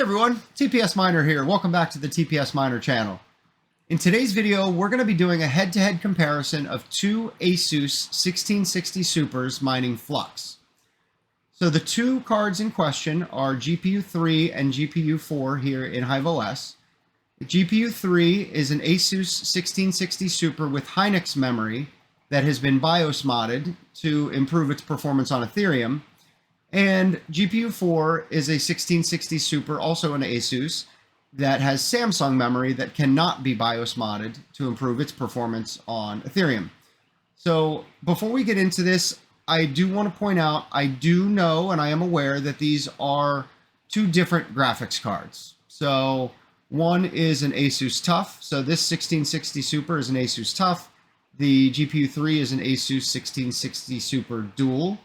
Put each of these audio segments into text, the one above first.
everyone, TPS Miner here. Welcome back to the TPS Miner channel. In today's video, we're going to be doing a head-to-head comparison of two ASUS 1660 Supers mining Flux. So the two cards in question are GPU 3 and GPU 4 here in HiveOS. The GPU 3 is an ASUS 1660 Super with Hynix memory that has been BIOS modded to improve its performance on Ethereum. And GPU 4 is a 1660 Super, also an ASUS, that has Samsung memory that cannot be BIOS modded to improve its performance on Ethereum. So before we get into this, I do want to point out, I do know and I am aware that these are two different graphics cards. So one is an ASUS TUF. So this 1660 Super is an ASUS TUF. The GPU 3 is an ASUS 1660 Super Dual.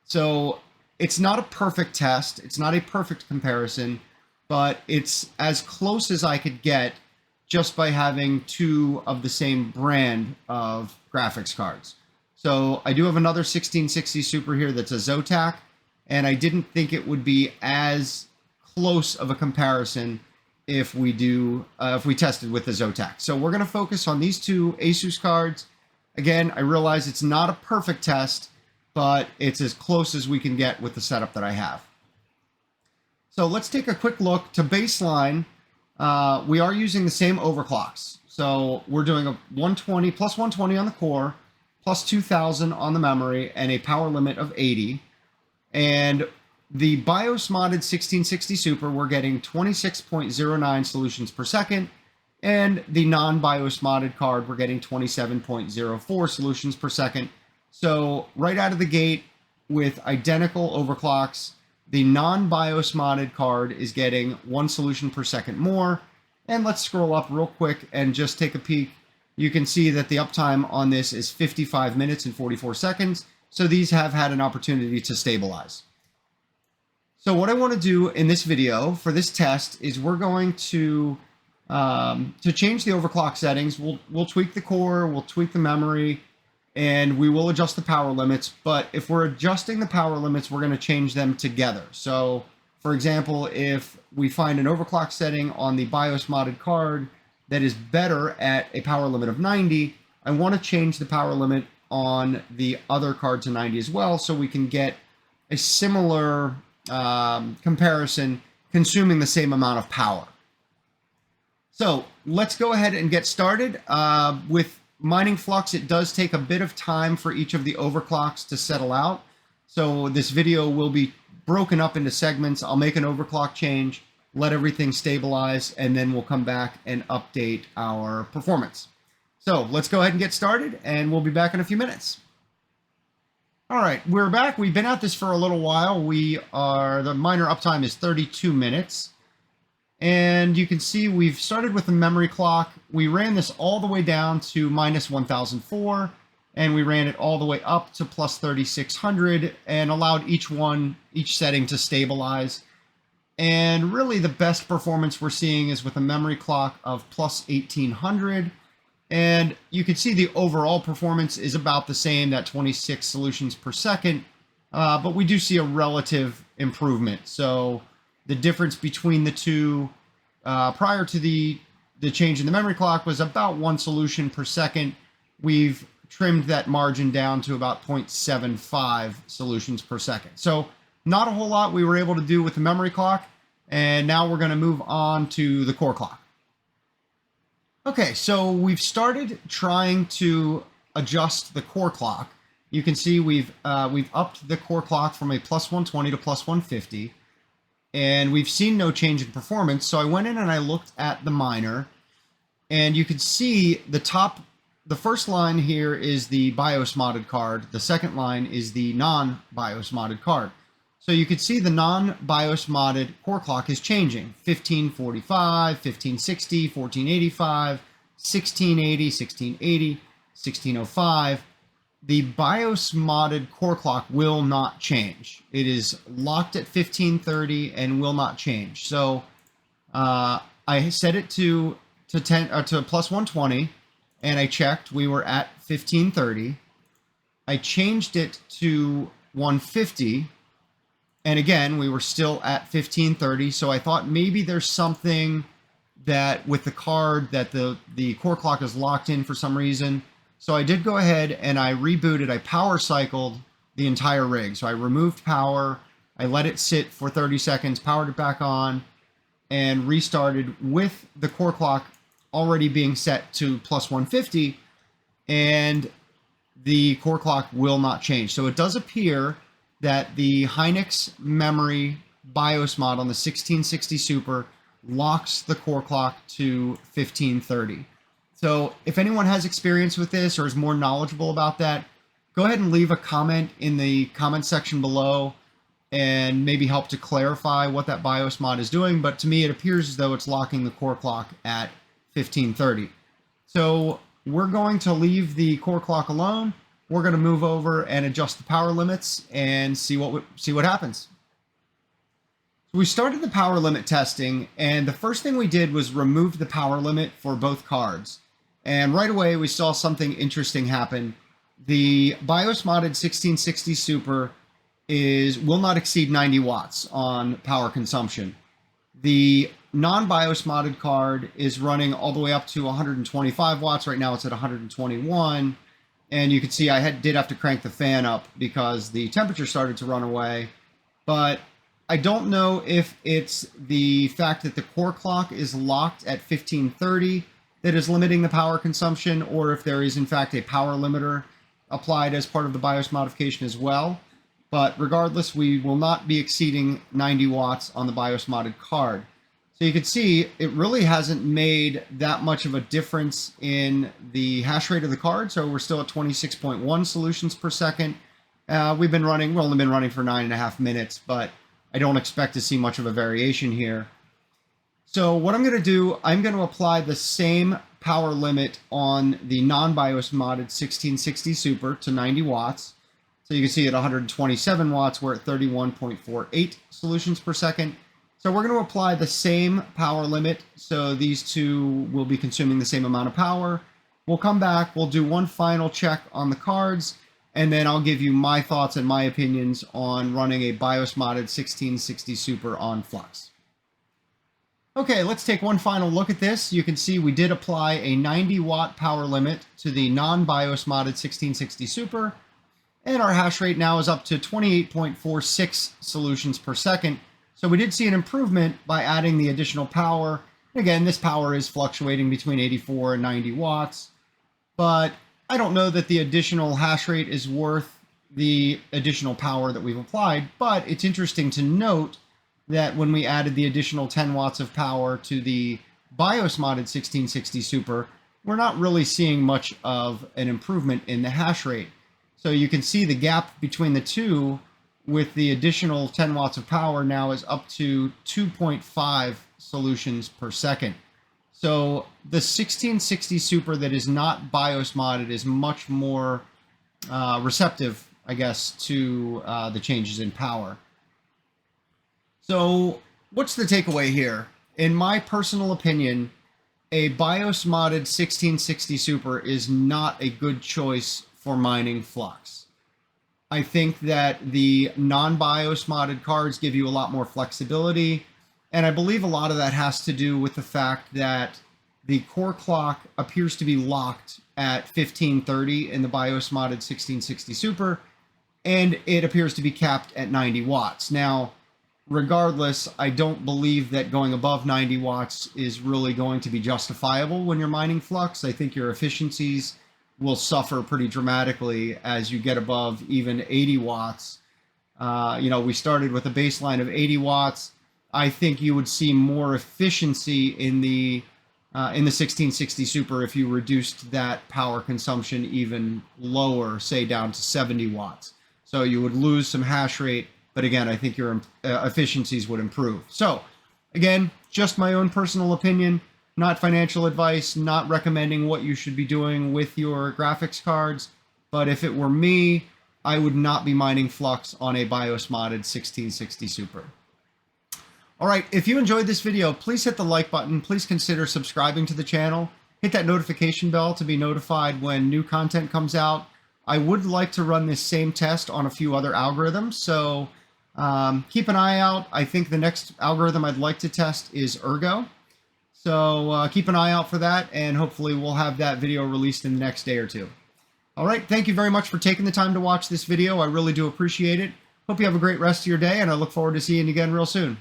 So it's not a perfect test, it's not a perfect comparison, but it's as close as I could get just by having two of the same brand of graphics cards. So I do have another 1660 Super here that's a Zotac, and I didn't think it would be as close of a comparison if we tested with the Zotac. So we're going to focus on these two ASUS cards. Again, I realize it's not a perfect test, but it's as close as we can get with the setup that I have. So let's take a quick look to baseline. We are using the same overclocks. So we're doing a 120 plus 120 on the core, plus 2000 on the memory, and a power limit of 80. And the BIOS modded 1660 Super, we're getting 26.09 solutions per second. And the non-BIOS modded card, we're getting 27.04 solutions per second. So right out of the gate with identical overclocks, the non-BIOS modded card is getting 1 solution per second more. And let's scroll up real quick and just take a peek. You can see that the uptime on this is 55 minutes and 44 seconds. So these have had an opportunity to stabilize. So what I want to do in this video for this test is we're going to change the overclock settings. We'll tweak the core, we'll tweak the memory, and we will adjust the power limits. But if we're adjusting the power limits, we're going to change them together. So for example, if we find an overclock setting on the BIOS modded card that is better at a power limit of 90, I want to change the power limit on the other card to 90 as well, so we can get a similar comparison consuming the same amount of power. So let's go ahead and get started. With mining Flux, it does take a bit of time for each of the overclocks to settle out. So this video will be broken up into segments. I'll make an overclock change, let everything stabilize, and then we'll come back and update our performance. So let's go ahead and get started, and we'll be back in a few minutes. All right, we're back. We've been at this for a little while. The miner uptime is 32 minutes. And you can see we've started with the memory clock. We ran this all the way down to minus 1004, and we ran it all the way up to plus 3600 and allowed each setting to stabilize. And really the best performance we're seeing is with a memory clock of plus 1800. And you can see the overall performance is about the same, that 26 solutions per second, but we do see a relative improvement. So the difference between the two prior to the change in the memory clock was about 1 solution per second. We've trimmed that margin down to about 0.75 solutions per second. So not a whole lot we were able to do with the memory clock. And now we're going to move on to the core clock. Okay, so we've started trying to adjust the core clock. You can see we've upped the core clock from a plus 120 to plus 150. And we've seen no change in performance. So I went in and I looked at the miner, and you can see the first line here is the BIOS modded card. The second line is the non-BIOS modded card. So you can see the non-BIOS modded core clock is changing. 1545, 1560, 1485, 1680, 1680, 1605. The BIOS modded core clock will not change. It is locked at 1530 and will not change. So I set it to plus 120, and I checked. We were at 1530. I changed it to 150, And again, we were still at 1530. So I thought maybe there's something that with the card that the core clock is locked in for some reason. So I did go ahead and I rebooted. I power cycled the entire rig. So I removed power. I let it sit for 30 seconds, powered it back on, and restarted with the core clock already being set to plus 150. And the core clock will not change. So it does appear that the Hynix memory BIOS mod on the 1660 Super locks the core clock to 1530. So if anyone has experience with this or is more knowledgeable about that, go ahead and leave a comment in the comment section below and maybe help to clarify what that BIOS mod is doing. But to me, it appears as though it's locking the core clock at 1530. So we're going to leave the core clock alone. We're going to move over and adjust the power limits and see what happens. So we started the power limit testing, and the first thing we did was remove the power limit for both cards. And right away, we saw something interesting happen. The BIOS modded 1660 Super will not exceed 90 watts on power consumption. The non-BIOS modded card is running all the way up to 125 watts. Right now it's at 121. And you can see I did have to crank the fan up because the temperature started to run away. But I don't know if it's the fact that the core clock is locked at 1530 that is limiting the power consumption, or if there is in fact a power limiter applied as part of the BIOS modification as well. But regardless, we will not be exceeding 90 watts on the BIOS modded card. So you can see it really hasn't made that much of a difference in the hash rate of the card. So we're still at 26.1 solutions per second. We've only been running for 9.5 minutes, but I don't expect to see much of a variation here. So what I'm going to do, I'm going to apply the same power limit on the non-BIOS modded 1660 Super to 90 watts. So you can see at 127 watts, we're at 31.48 solutions per second. So we're going to apply the same power limit. So these two will be consuming the same amount of power. We'll come back, we'll do one final check on the cards, and then I'll give you my thoughts and my opinions on running a BIOS modded 1660 Super on Flux. Okay, let's take one final look at this. You can see we did apply a 90 watt power limit to the non-BIOS modded 1660 Super, and our hash rate now is up to 28.46 solutions per second. So we did see an improvement by adding the additional power. Again, this power is fluctuating between 84 and 90 watts, but I don't know that the additional hash rate is worth the additional power that we've applied, but it's interesting to note that when we added the additional 10 watts of power to the BIOS modded 1660 Super, we're not really seeing much of an improvement in the hash rate. So you can see the gap between the two with the additional 10 watts of power now is up to 2.5 solutions per second. So the 1660 Super that is not BIOS modded is much more receptive, I guess, to the changes in power. So what's the takeaway here? In my personal opinion, a BIOS modded 1660 Super is not a good choice for mining Flux. I think that the non-BIOS modded cards give you a lot more flexibility, and I believe a lot of that has to do with the fact that the core clock appears to be locked at 1530 in the BIOS modded 1660 Super, and it appears to be capped at 90 watts. Now, regardless, I don't believe that going above 90 watts is really going to be justifiable when you're mining Flux. I think your efficiencies will suffer pretty dramatically as you get above even 80 watts. We started with a baseline of 80 watts. I think you would see more efficiency in the 1660 Super if you reduced that power consumption even lower, say down to 70 watts. So you would lose some hash rate, but again, I think your efficiencies would improve. So again, just my own personal opinion. Not financial advice, not recommending what you should be doing with your graphics cards, but if it were me, I would not be mining Flux on a BIOS modded 1660 Super. All right, if you enjoyed this video, please hit the like button. Please consider subscribing to the channel. Hit that notification bell to be notified when new content comes out. I would like to run this same test on a few other algorithms, so Keep an eye out. I think the next algorithm I'd like to test is Ergo. So keep an eye out for that, and hopefully we'll have that video released in the next day or two. All right, thank you very much for taking the time to watch this video. I really do appreciate it. Hope you have a great rest of your day, and I look forward to seeing you again real soon.